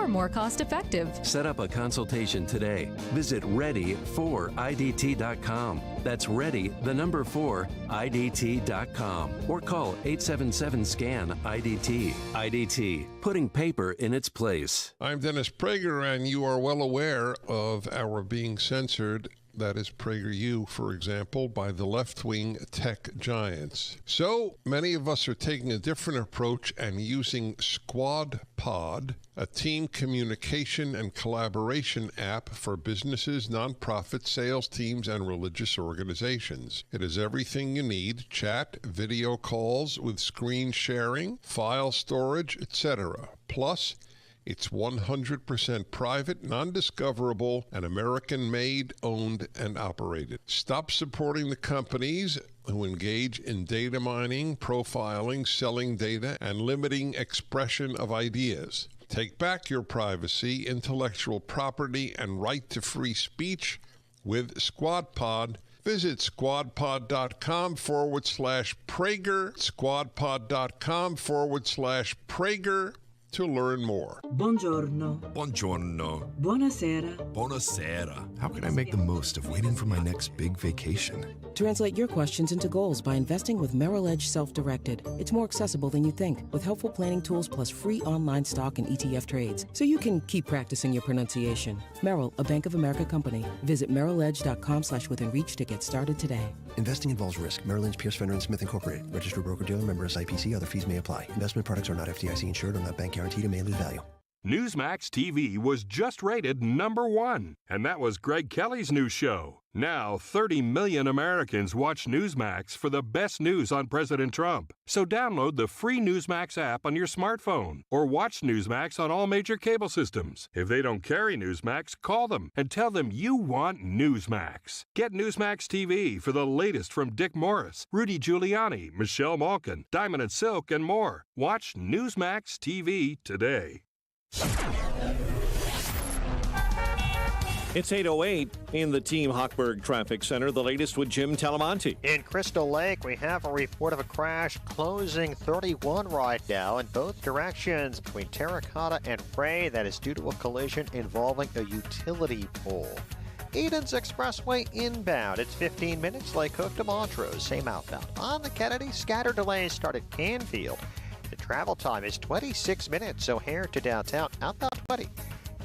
more cost-effective. Set up a consultation today. Visit ready4idt.com. That's ready4idt.com. Or call 877-SCAN-IDT. IDT, putting paper in its place. I'm Dennis Prager, and you are well aware of our being censored. That is PragerU, for example, by the left-wing tech giants. So many of us are taking a different approach and using Squad Pod, a team communication and collaboration app for businesses, nonprofits, sales teams, and religious organizations. It is everything you need: chat, video calls with screen sharing, file storage, etc. Plus, it's 100% private, non-discoverable, and American-made, owned, and operated. Stop supporting the companies who engage in data mining, profiling, selling data, and limiting expression of ideas. Take back your privacy, intellectual property, and right to free speech with SquadPod. Visit squadpod.com/Prager, squadpod.com/Prager, to learn more. Buongiorno. Buongiorno. Buonasera. Buonasera. How can I make the most of waiting for my next big vacation? Translate your questions into goals by investing with Merrill Edge Self-Directed. It's more accessible than you think, with helpful planning tools plus free online stock and ETF trades, so you can keep practicing your pronunciation. Merrill, a Bank of America company. Visit merrilledge.com/withinreach to get started today. Investing involves risk. Merrill Lynch, Pierce, Fenner & Smith Incorporated. Registered broker-dealer, member SIPC. Other fees may apply. Investment products are not FDIC insured or not bank guaranteed and may lose value. Newsmax TV was just rated #1, and that was Greg Kelly's new show. Now, 30 million Americans watch Newsmax for the best news on President Trump. So download the free Newsmax app on your smartphone or watch Newsmax on all major cable systems. If they don't carry Newsmax, call them and tell them you want Newsmax. Get Newsmax TV for the latest from Dick Morris, Rudy Giuliani, Michelle Malkin, Diamond and Silk, and more. Watch Newsmax TV today. It's 8:08 in the Team Hochberg Traffic Center. The latest with Jim Talamonte. In Crystal Lake, we have a report of a crash closing 31 right now in both directions between Terracotta and Ray. That is due to a collision involving a utility pole. Eden's Expressway inbound. It's 15 minutes. Lake Hook to Montrose, same outbound. On the Kennedy, scattered delays start at Canfield. The travel time is 26 minutes. O'Hare to downtown, outbound 20.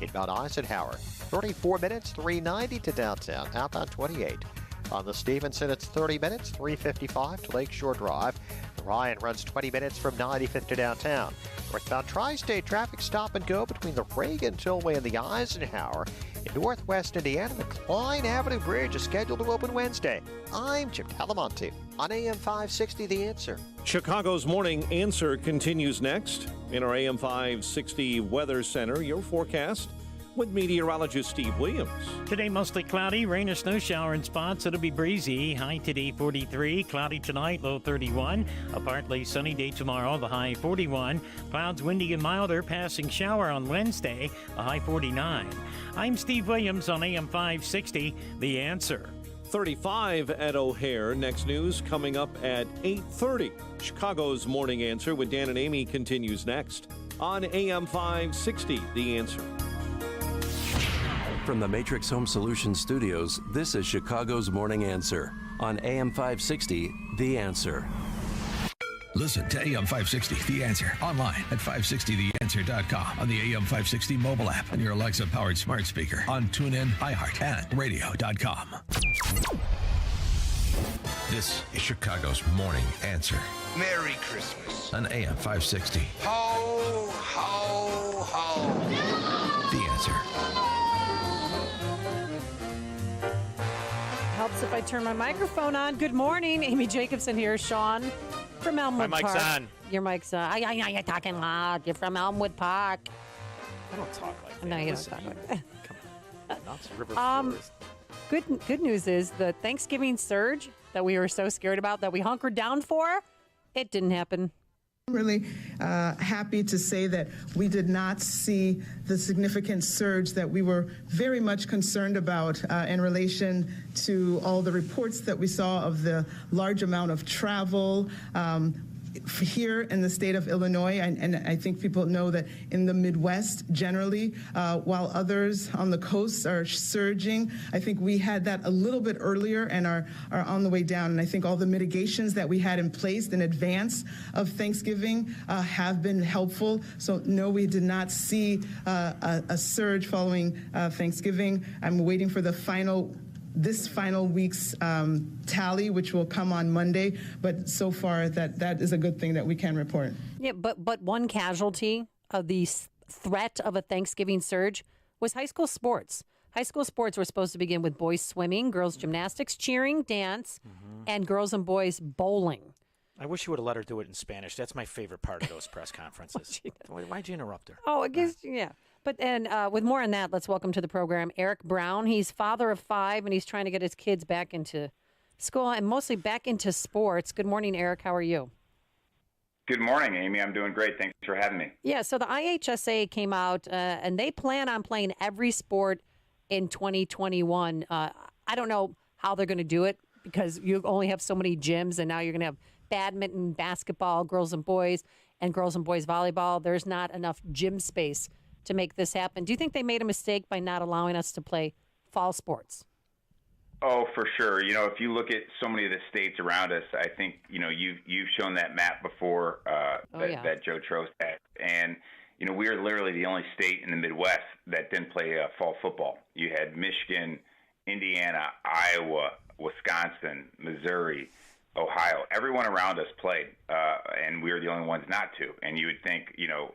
Inbound Eisenhower, 34 minutes, 390 to downtown, outbound 28. On the Stevenson, it's 30 minutes, 355 to Lakeshore Drive. The Ryan runs 20 minutes from 95th to downtown. Northbound Tri-State traffic stop and go between the Reagan Tollway and the Eisenhower. In Northwest Indiana, the Klein Avenue Bridge is scheduled to open Wednesday. I'm Jim Talamonte on AM 560, The Answer. Chicago's Morning Answer continues next. In our AM 560 Weather Center, your forecast with meteorologist Steve Williams. Today, mostly cloudy, rain or snow shower in spots. It'll be breezy. High today, 43. Cloudy tonight, low 31. A partly sunny day tomorrow, the high 41. Clouds windy and milder, passing shower on Wednesday, a high 49. I'm Steve Williams on AM 560, The Answer. 35 at O'Hare. Next news coming up at 8:30. Chicago's Morning Answer with Dan and Amy continues next on AM 560, The Answer. From the Matrix Home Solutions studios, this is Chicago's Morning Answer on AM 560, The Answer. Listen to AM 560, The Answer, online at 560theanswer.com, on the AM 560 mobile app, on your Alexa-powered smart speaker, on TuneIn, iHeart, and radio.com. This is Chicago's Morning Answer. Merry Christmas. On AM 560. Ho, ho, ho. The Answer. Helps if I turn my microphone on. Good morning. Amy Jacobson here. Sean from Elmwood Park. My mic's on. Your mic's on. You're talking loud. You're from Elmwood Park. I don't talk like that. No, you don't talk like that. Come on. River Forest. Good news is the Thanksgiving surge that we were so scared about, that we hunkered down for, it didn't happen. I'm really happy to say that we did not see the significant surge that we were very much concerned about in relation to all the reports that we saw of the large amount of travel. here in the state of Illinois, and I think people know that in the Midwest generally, while others on the coast are surging, I think we had that a little bit earlier and are on the way down. And I think all the mitigations that we had in place in advance of Thanksgiving have been helpful. So no, we did not see a surge following Thanksgiving. I'm waiting for this final week's tally, which will come on Monday. But so far, that is a good thing that we can report. Yeah, but one casualty of the threat of a Thanksgiving surge was high school sports. High school sports were supposed to begin with boys swimming, girls gymnastics, cheering, dance, and girls and boys bowling. I wish you would have let her do it in Spanish. That's my favorite part of those press conferences. Why'd you interrupt her? Oh, I guess, yeah. But and with more on that, let's welcome to the program Eric Brown. He's father of 5, and he's trying to get his kids back into school and mostly back into sports. Good morning, Eric. How are you? Good morning, Amy. I'm doing great. Thanks for having me. Yeah, so the IHSA came out, and they plan on playing every sport in 2021. I don't know how they're going to do it because you only have so many gyms, and now you're going to have badminton, basketball, girls and boys volleyball. There's not enough gym space to make this happen. Do you think they made a mistake by not allowing us to play fall sports? Oh, for sure. You know, if you look at so many of the states around us, I think, you know, you've shown that map before that Joe Trost had. And, you know, we are literally the only state in the Midwest that didn't play fall football. You had Michigan, Indiana, Iowa, Wisconsin, Missouri, Ohio. Everyone around us played, and we were the only ones not to. And you would think, you know,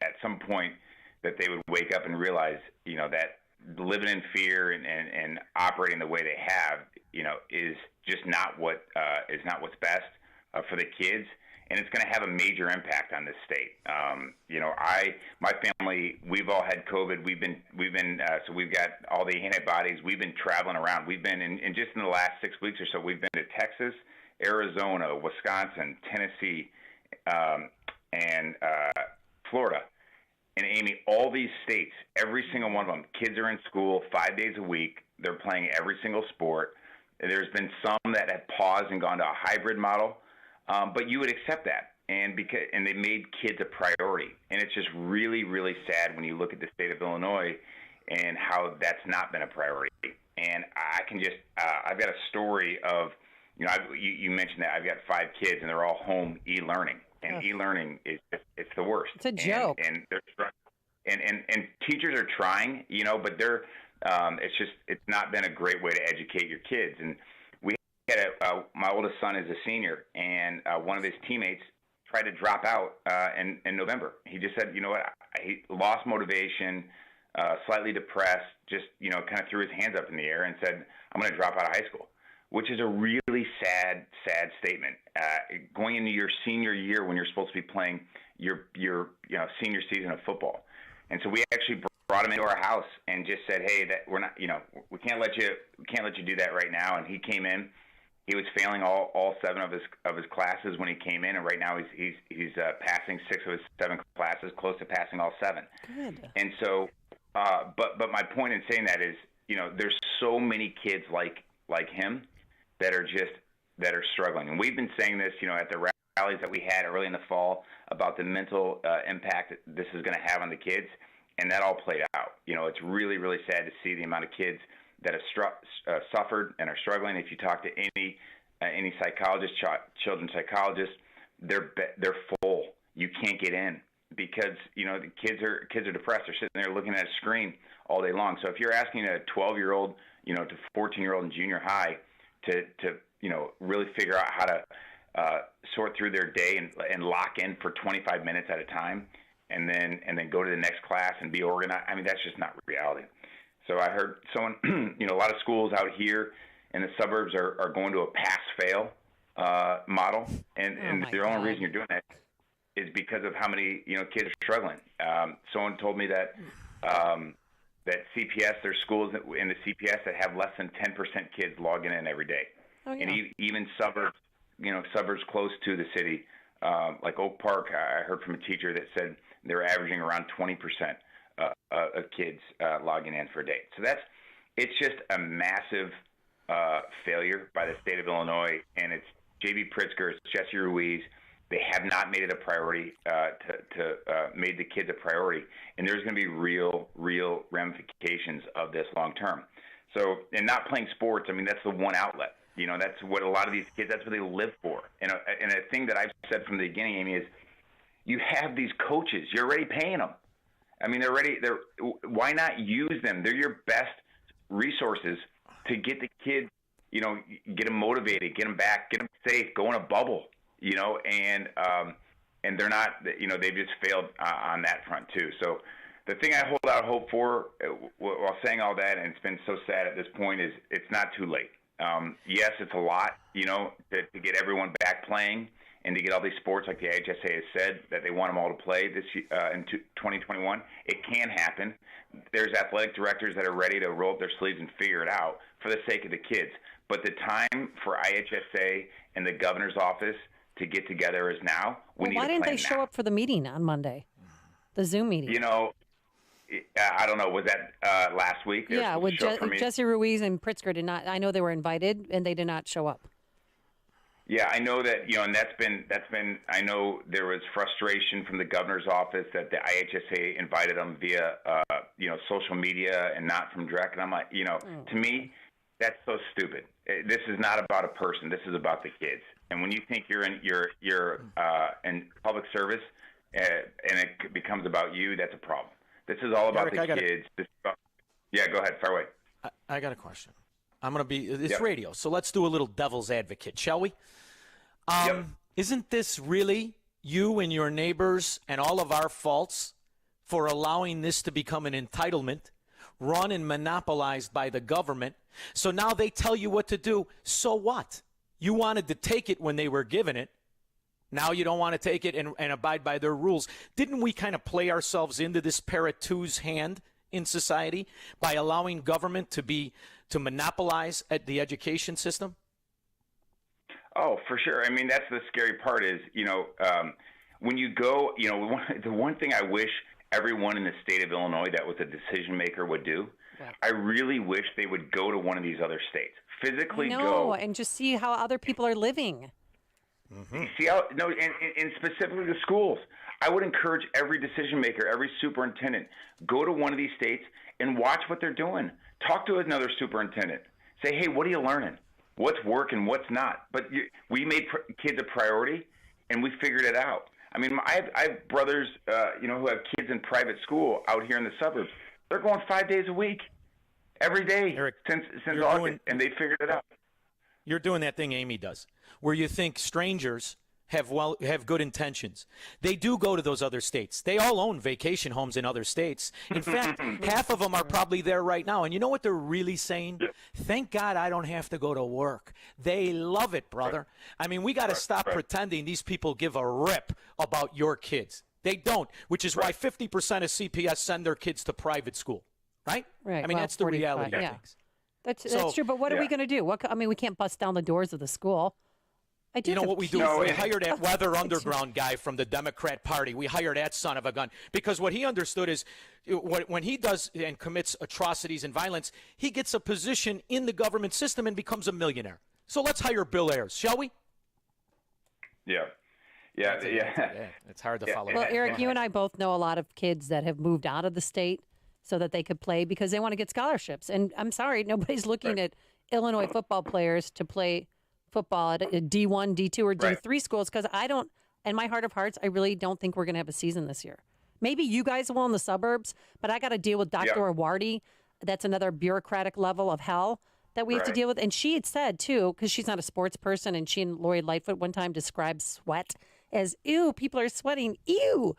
at some point that they would wake up and realize, you know, that living in fear and operating the way they have, you know, is just not what's best for the kids, and it's going to have a major impact on this state. You know, my family, we've all had COVID. We've been so we've got all the antibodies. We've been traveling around. We've been in just in the last 6 weeks or so. We've been to Texas, Arizona, Wisconsin, Tennessee, and Florida. And Amy, all these states, every single one of them, kids are in school 5 days a week. They're playing every single sport. There's been some that have paused and gone to a hybrid model, but you would accept that, and they made kids a priority. And it's just really, really sad when you look at the state of Illinois and how that's not been a priority. And I can just, I've got a story of, you know, you mentioned that I've got 5 kids and they're all home e-learning. And e-learning is it's the worst. It's a joke. And they're and teachers are trying, you know, but they're it's not been a great way to educate your kids. And we had my oldest son is a senior, and one of his teammates tried to drop out in November. He just said, you know what, he lost motivation, slightly depressed, just, you know, kind of threw his hands up in the air and said, I'm going to drop out of high school. Which is a really sad statement. Going into your senior year when you're supposed to be playing your senior season of football, and so we actually brought him into our house and just said, hey, that we're not, you know, we can't let you do that right now. And he came in. He was failing all 7 of his classes when he came in, and right now he's passing 6 of his 7 classes, close to passing all 7. Good. And so, but my point in saying that is, you know, there's so many kids like him that are struggling. And we've been saying this, you know, at the rallies that we had early in the fall about the mental impact that this is going to have on the kids, and that all played out. You know, it's really, really sad to see the amount of kids that have suffered and are struggling. If you talk to any psychologist, children's psychologist, they're full. You can't get in because, you know, the kids are depressed. They're sitting there looking at a screen all day long. So if you're asking a 12-year-old, you know, to 14-year-old in junior high to you know, really figure out how to sort through their day and lock in for 25 minutes at a time, and then go to the next class and be organized. I mean, that's just not reality. So I heard someone, you know, a lot of schools out here in the suburbs are going to a pass-fail model, and the only reason you're doing that is because of how many, you know, kids are struggling. Someone told me that that CPS, there's schools in the CPS that have less than 10% kids logging in every day. Oh, yeah. And even suburbs, you know, suburbs close to the city, like Oak Park, I heard from a teacher that said they're averaging around 20% of kids logging in for a day. So it's just a massive failure by the state of Illinois, and it's J.B. Pritzker, it's Jesse Ruiz, They have not made it a priority made the kids a priority, and there's going to be real ramifications of this long term. So, and not playing sports, I mean, that's the one outlet. You know, that's what a lot of these kids, that's what they live for. And a thing that I've said from the beginning, Amy, is you have these coaches. You're already paying them. I mean, why not use them? They're your best resources to get the kids, you know, get them motivated, get them back, get them safe, go in a bubble, you know, and they're not, you know, they've just failed on that front too. So the thing I hold out hope for while saying all that, and it's been so sad at this point, is it's not too late. Yes, it's a lot, you know, to get everyone back playing and to get all these sports, like the IHSA has said, that they want them all to play this in 2021. It can happen. There's athletic directors that are ready to roll up their sleeves and figure it out for the sake of the kids. But the time for IHSA and the governor's office to get together is now. Why didn't they show up for the meeting on Monday, the Zoom meeting? You know, I don't know. Was that last week? Yeah, with Jesse Ruiz and Pritzker did not. I know they were invited and they did not show up. Yeah, I know that, you know, and that's been. I know there was frustration from the governor's office that the IHSA invited them via, you know, social media and not from direct. And I'm like, you know, to me, that's so stupid. This is not about a person. This is about the kids. And when you think you're in public service, and it becomes about you, that's a problem. This is all about the kids. Yeah, go ahead. Fire away. I got a question. I'm going to be – it's radio, so let's do a little devil's advocate, shall we? Isn't this really you and your neighbors and all of our faults for allowing this to become an entitlement, run and monopolized by the government? So now they tell you what to do. So what? You wanted to take it when they were given it. Now you don't want to take it and abide by their rules. Didn't we kind of play ourselves into this parrot two's hand in society by allowing government to monopolize at the education system? Oh, for sure. I mean, that's the scary part is, you know, when you go, you know, the one thing I wish everyone in the state of Illinois that was a decision maker would do, I really wish they would go to one of these other states. Physically go. And just see how other people are living. Mm-hmm. See how, no, and specifically the schools. I would encourage every decision maker, every superintendent, go to one of these states and watch what they're doing. Talk to another superintendent. Say, hey, what are you learning? What's working? What's not? But we made kids a priority, and we figured it out. I mean, I have brothers, you know, who have kids in private school out here in the suburbs. They're going 5 days a week, every day, Eric, since August, and they figured it out. You're doing that thing Amy does, where you think strangers have good intentions. They do go to those other states. They all own vacation homes in other states. In fact, half of them are probably there right now. And you know what they're really saying? Thank God I don't have to go to work. They love it, brother. I mean, we got to stop pretending these people give a rip about your kids. They don't, which is why 50% of CPS send their kids to private school, right? Right. I mean, that's the reality of things. That's true, but what are we going to do? I mean, we can't bust down the doors of the school. You know what we do? We hire that Weather Underground guy from the Democrat Party. We hire that son of a gun. Because what he understood is when he does and commits atrocities and violence, he gets a position in the government system and becomes a millionaire. So let's hire Bill Ayers, shall we? Yeah. It's hard to follow. Well, Eric, you and I both know a lot of kids that have moved out of the state so that they could play because they want to get scholarships. And I'm sorry, nobody's looking at Illinois football players to play football at a D1, D2, or D3 schools because I don't, in my heart of hearts, I really don't think we're going to have a season this year. Maybe you guys will in the suburbs, but I got to deal with Dr. Awardi. That's another bureaucratic level of hell that we have to deal with. And she had said, too, because she's not a sports person, and she and Lori Lightfoot one time described sweat as, ew, people are sweating, ew.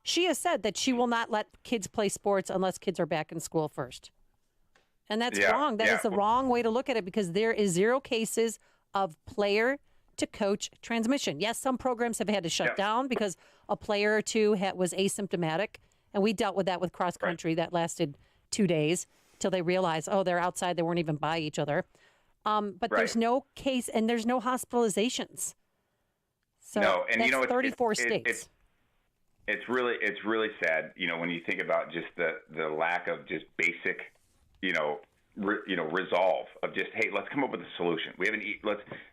She has said that she will not let kids play sports unless kids are back in school first. And that's wrong. That is the wrong way to look at it because there is 0 cases of player to coach transmission. Yes, some programs have had to shut down because a player or two was asymptomatic. And we dealt with that with cross country. That lasted 2 days till they realized, oh, they're outside. They weren't even by each other. But there's no case and there's no hospitalizations. So that's you know, 34 states. It's really sad, you know, when you think about just the lack of just basic, you know, resolve of just, hey, let's come up with a solution. We haven't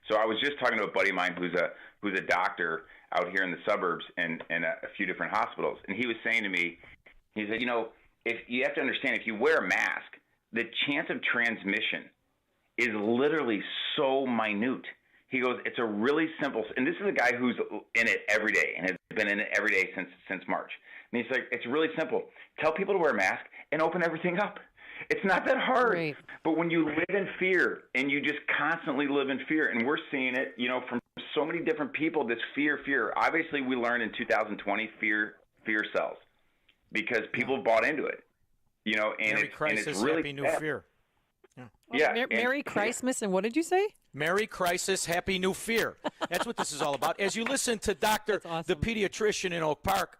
So I was just talking to a buddy of mine who's a doctor out here in the suburbs and a few different hospitals, and he was saying to me, he said, if you have to understand, if you wear a mask, the chance of transmission is literally so minute. He goes, it's a really simple, and this is a guy who's in it every day and has been in it every day since March. And he's like, it's really simple. Tell people to wear a mask and open everything up. It's not that hard. Right. But when you live in fear and you just constantly live in fear, and we're seeing it, from so many different people, this fear. Obviously, we learned in 2020 fear sells because people bought into it. And Merry Christmas, it's really Happy New bad. Fear. Yeah. Merry Christmas, and what did you say? Merry Crisis, Happy New Fear. That's what this is all about. As you listen to Dr. the pediatrician in Oak Park,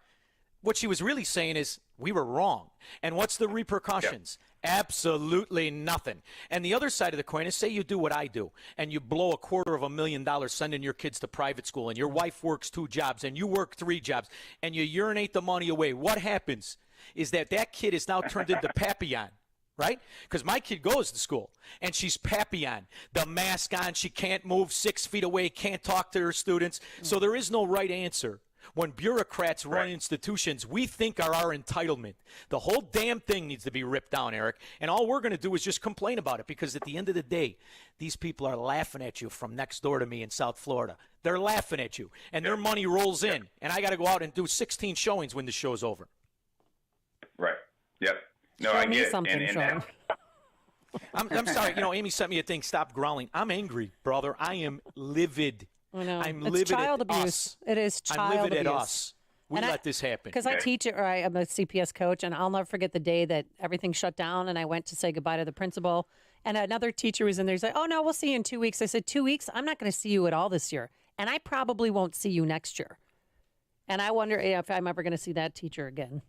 what she was really saying is we were wrong. And what's the repercussions? Absolutely nothing. And the other side of the coin is, say you do what I do and you blow $250,000 sending your kids to private school, and your wife works 2 jobs and you work 3 jobs, and you urinate the money away. What happens is that kid is now turned into Papillon. Right? Because my kid goes to school, and she's Papillon. The mask on, she can't move 6 feet away, can't talk to her students. So there is no right answer. When bureaucrats run institutions, we think are our entitlement. The whole damn thing needs to be ripped down, Eric. And all we're going to do is just complain about it, because at the end of the day, these people are laughing at you from next door to me in South Florida. They're laughing at you, and their money rolls in. And I got to go out and do 16 showings when the show's over. Right. Yep. No, Show I me get something, it. Sean. I'm sorry. Amy sent me a thing. Stop growling. I'm angry, brother. I am livid. I know. I'm It's livid child at abuse. us. It is child I'm livid abuse. at us. We And let this happen. Because I teach it, or I'm a CPS coach, and I'll never forget the day that everything shut down, and I went to say goodbye to the principal, and another teacher was in there. He's like, "Oh no, we'll see you in 2 weeks." I said, 2 weeks? I'm not going to see you at all this year, and I probably won't see you next year. And I wonder if I'm ever going to see that teacher again.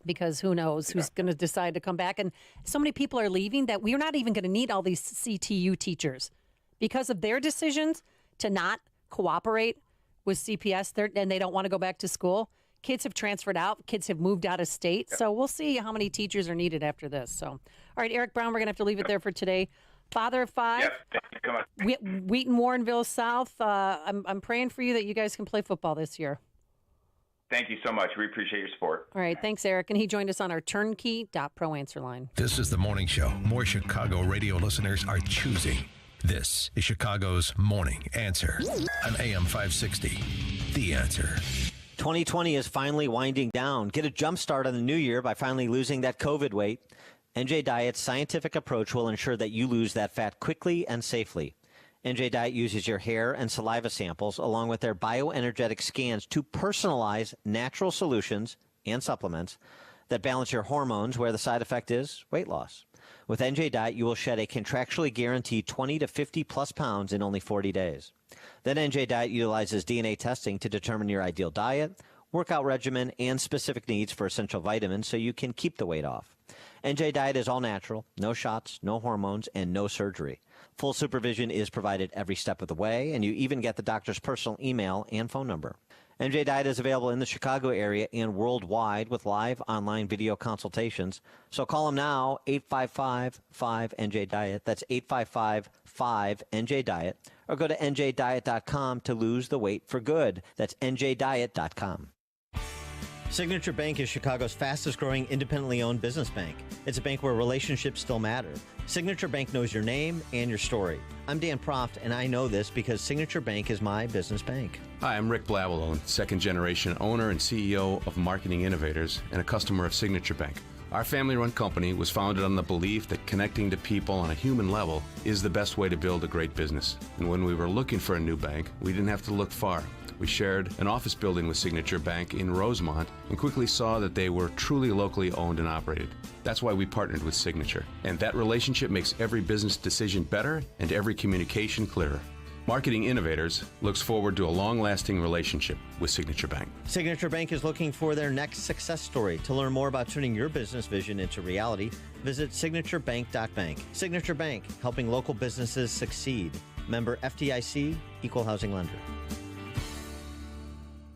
Because who knows who's going to decide to come back. And so many people are leaving that we're not even going to need all these CTU teachers because of their decisions to not cooperate with CPS, and they don't want to go back to school. Kids have transferred out. Kids have moved out of state. So we'll see how many teachers are needed after this. So, all right, Eric Brown, we're going to have to leave it there for today. Father of 5, Wheaton, Warrenville South. I'm praying for you that you guys can play football this year. Thank you so much. We appreciate your support. All right. Thanks, Eric. And he joined us on our turnkey.pro answer line. This is the morning show more Chicago radio listeners are choosing. This is Chicago's Morning Answer on AM 560. The Answer. 2020 is finally winding down. Get a jump start on the new year by finally losing that COVID weight. NJ Diet's scientific approach will ensure that you lose that fat quickly and safely. NJ Diet uses your hair and saliva samples along with their bioenergetic scans to personalize natural solutions and supplements that balance your hormones, where the side effect is weight loss. With NJ Diet, you will shed a contractually guaranteed 20 to 50 plus pounds in only 40 days. Then NJ Diet utilizes DNA testing to determine your ideal diet, workout regimen, and specific needs for essential vitamins so you can keep the weight off. NJ Diet is all natural, no shots, no hormones, and no surgery. Full supervision is provided every step of the way, and you even get the doctor's personal email and phone number. NJ Diet is available in the Chicago area and worldwide with live online video consultations. So call them now, 855-5-NJ-DIET. That's 855-5-NJ-DIET. Or go to njdiet.com to lose the weight for good. That's njdiet.com. Signature Bank is Chicago's fastest growing independently owned business bank. It's a bank where relationships still matter. Signature Bank knows your name and your story. I'm Dan Proft, and I know this because Signature Bank is my business bank. Hi, I'm Rick Blavelone, second-generation owner and CEO of Marketing Innovators and a customer of Signature Bank. Our family-run company was founded on the belief that connecting to people on a human level is the best way to build a great business. And when we were looking for a new bank, we didn't have to look far. We shared an office building with Signature Bank in Rosemont and quickly saw that they were truly locally owned and operated. That's why we partnered with Signature. And that relationship makes every business decision better and every communication clearer. Marketing Innovators looks forward to a long-lasting relationship with Signature Bank. Signature Bank is looking for their next success story. To learn more about turning your business vision into reality, visit signaturebank.bank. Signature Bank, helping local businesses succeed. Member FDIC, Equal Housing Lender.